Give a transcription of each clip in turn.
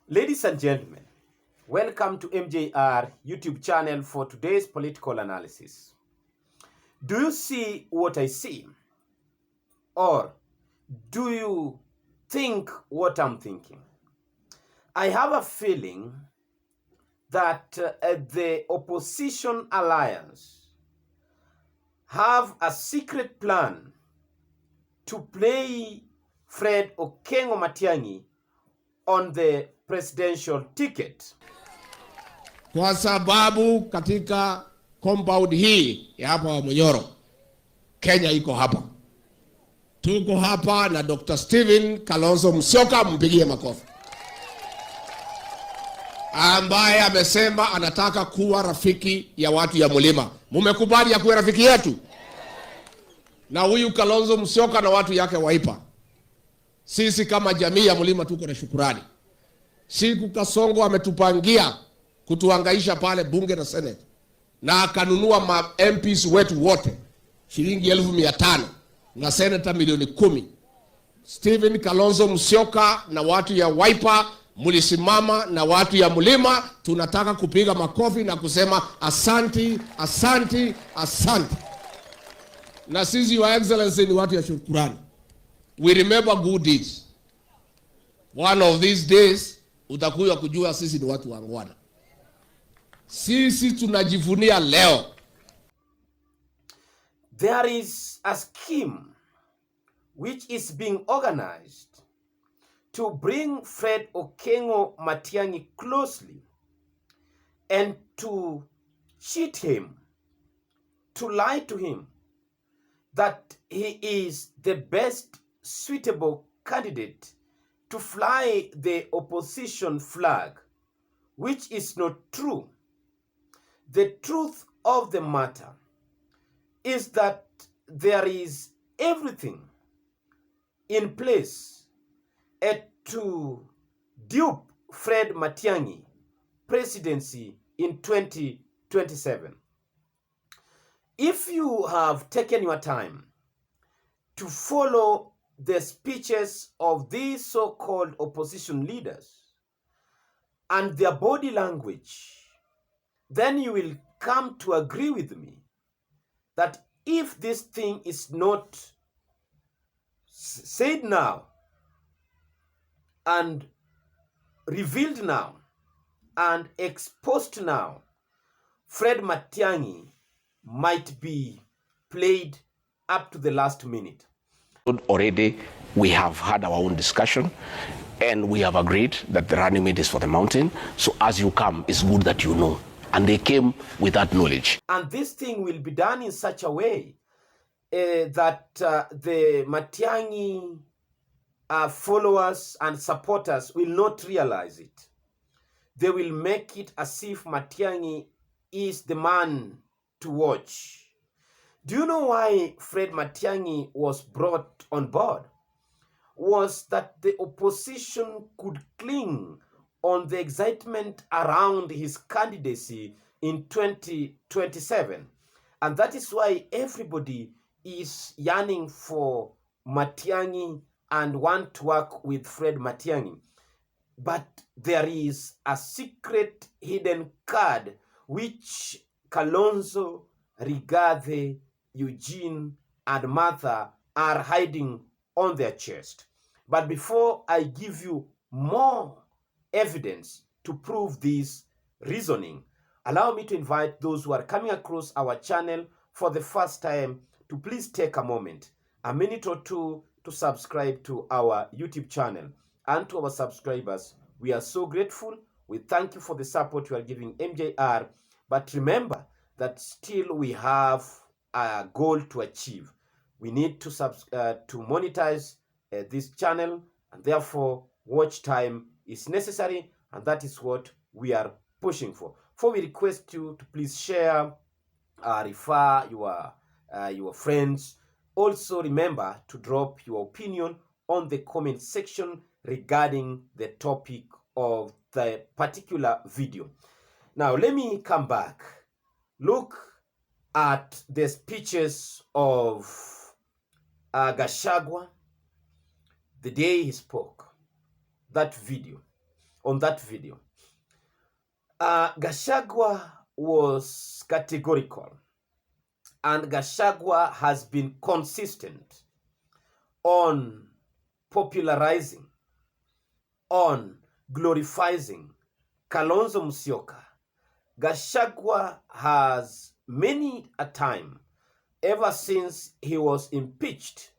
Ladies and gentlemen, welcome to MJR YouTube channel for today's political analysis. Do you see what I see? Or do you think what I'm thinking? I have a feeling that the opposition alliance have a secret plan to play Fred Matiangi on the presidential ticket. Kwa sababu katika compound hii ya hapa Munyoro, Kenya iko hapa. Tuko hapa na Dr. Steven Kalonzo Musyoka, mpigie makofi. Ambaye amesema anataka kuwa rafiki ya watu ya Mlima. Mumekubali ya kuwa rafiki yetu? Na huyu Kalonzo Musyoka na watu yake waipa. Sisi kama jamii ya Mlima tuko na shukrani. Siku Kasongo ametupangia kutuhangaisha pale bunge na senate, na akanunua ma MPs wetu wote shilingi 1,500 na senator milioni 10. Steven Kalonzo Musyoka na watu ya Wiper mulisimama na watu ya Mlima, tunataka kupiga makofi na kusema asanti, asanti, asanti. Na sisi wa excellency ni watu ya shukrani. We remember good deeds. One of these days utakuja kujua sisi ni watu wangwana. Sisi tunajivunia leo. There is a scheme which is being organized to bring Fred Matiangi closely and to cheat him, to lie to him that he is the best suitable candidate to fly the opposition flag, which is not true. The truth of the matter is that there is everything in place to dupe Fred Matiangi presidency in 2027. If you have taken your time to follow the speeches of these so-called opposition leaders and their body language, then you will come to agree with me that if this thing is not said now and revealed now and exposed now, Fred Matiangi might be played up to the last minute. Already we have had our own discussion and we have agreed that the running mate is for the mountain. So as you come, it's good that you know. And they came with that knowledge. And this thing will be done in such a way that the Matiangi followers and supporters will not realize it. They will make it as if Matiangi is the man to watch. Do you know why Fred Matiangi was brought on board? Was that the opposition could cling on the excitement around his candidacy in 2027. And that is why everybody is yearning for Matiangi and want to work with Fred Matiangi. But there is a secret hidden card which Kalonzo, Rigathi, Eugene, and Martha are hiding on their chest. But before I give you more evidence to prove this reasoning, allow me to invite those who are coming across our channel for the first time to please take a moment, a minute or two, to subscribe to our YouTube channel. And to our subscribers, we are so grateful. We thank you for the support you are giving MJR. But remember that still we have a goal to achieve. We need to monetize this channel, and therefore watch time is necessary, and that is what we are pushing for. For we request you to please share, refer your friends. Also remember to drop your opinion on the comment section regarding the topic of the particular video. Now let me come back. Look at the speeches of Gashagua the day he spoke. That video. on that video. Gashagua was categorical, and Gashagua has been consistent on popularizing, on glorifying Kalonzo Musyoka. Gashagua has many a time, ever since he was impeached,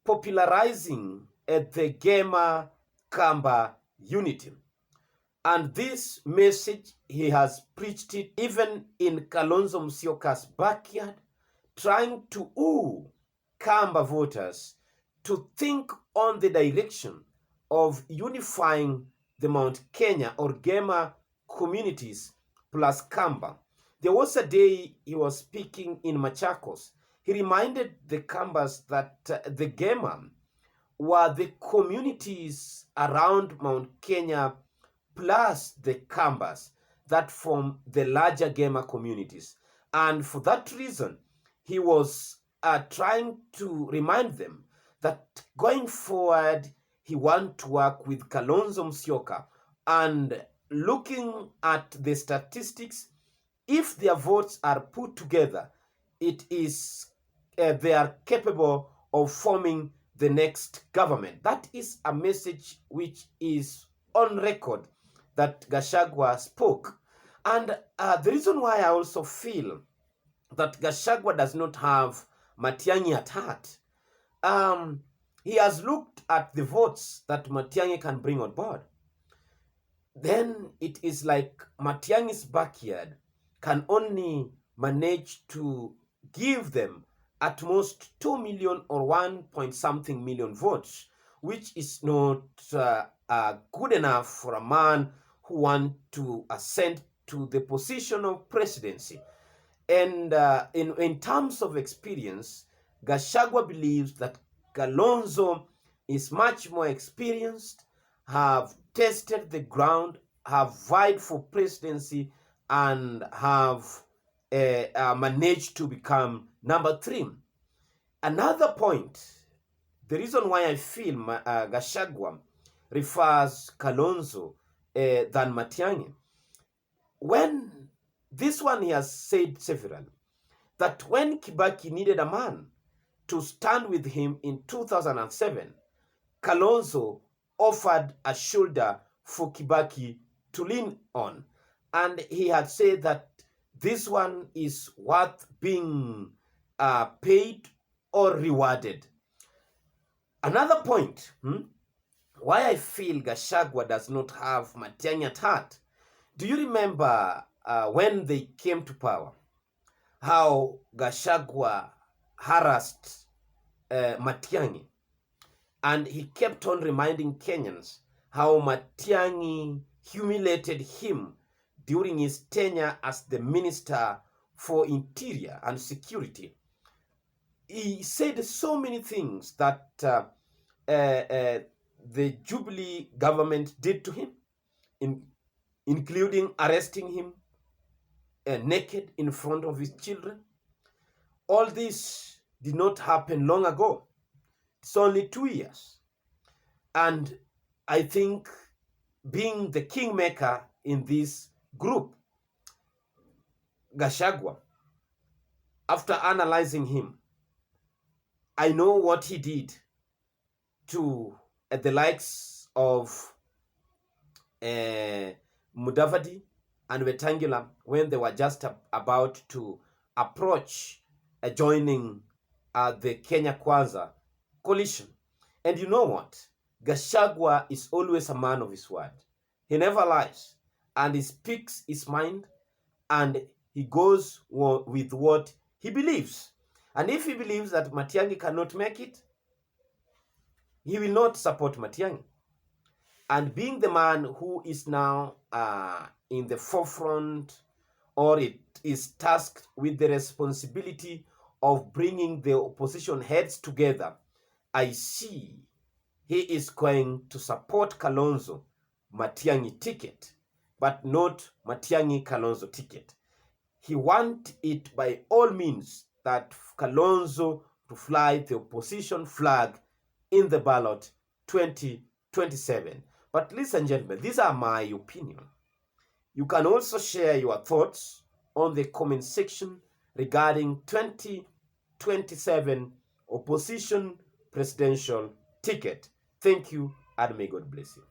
popularizing the Gema Kamba unity. And this message, he has preached it even in Kalonzo Musyoka's backyard, trying to woo Kamba voters to think on the direction of unifying the Mount Kenya or Gema communities plus Kamba. There was a day he was speaking in Machakos. He reminded the Kambas that the Gema were the communities around Mount Kenya plus the Kambas that form the larger Gema communities. And for that reason, he was trying to remind them that going forward, he wants to work with Kalonzo Musyoka, and looking at the statistics, if their votes are put together, it is they are capable of forming the next government. That is a message which is on record that Gashagua spoke. And the reason why I also feel that Gashagua does not have Matiangi at heart, he has looked at the votes that Matiangi can bring on board. Then it is like Matiangi's backyard can only manage to give them at most 2 million or 1 point something million votes, which is not good enough for a man who wants to ascend to the position of presidency. And in terms of experience, Gashagua believes that Kalonzo is much more experienced, have tested the ground, have vied for presidency, and have managed to become number 3. Another point, the reason why I feel Gashagua refers Kalonzo than Matiangi, when this one he has said several, that when Kibaki needed a man to stand with him in 2007, Kalonzo offered a shoulder for Kibaki to lean on. And he had said that this one is worth being paid or rewarded. Another point, why I feel Gashagua does not have Matiangi at heart. Do you remember when they came to power, how Gashagua harassed Matiangi? And he kept on reminding Kenyans how Matiangi humiliated him during his tenure as the Minister for Interior and Security. He said so many things that the Jubilee government did to him, including arresting him naked in front of his children. All this did not happen long ago. It's only 2 years. And I think being the kingmaker in this group, Gashagua, after analyzing him, I know what he did to the likes of Mudavadi and Wetangula when they were just about to approach joining the Kenya Kwanza coalition. And you know what? Gashagua is always a man of his word. He never lies, and he speaks his mind, and he goes with what he believes. And if he believes that Matiangi cannot make it, he will not support Matiangi. And being the man who is now in the forefront, or it is tasked with the responsibility of bringing the opposition heads together, I see he is going to support Kalonzo Matiangi ticket, but not Matiangi Kalonzo ticket. He wants it by all means that Kalonzo to fly the opposition flag in the ballot 2027. But ladies and gentlemen, these are my opinion. You can also share your thoughts on the comment section regarding 2027 opposition presidential ticket. Thank you, and may God bless you.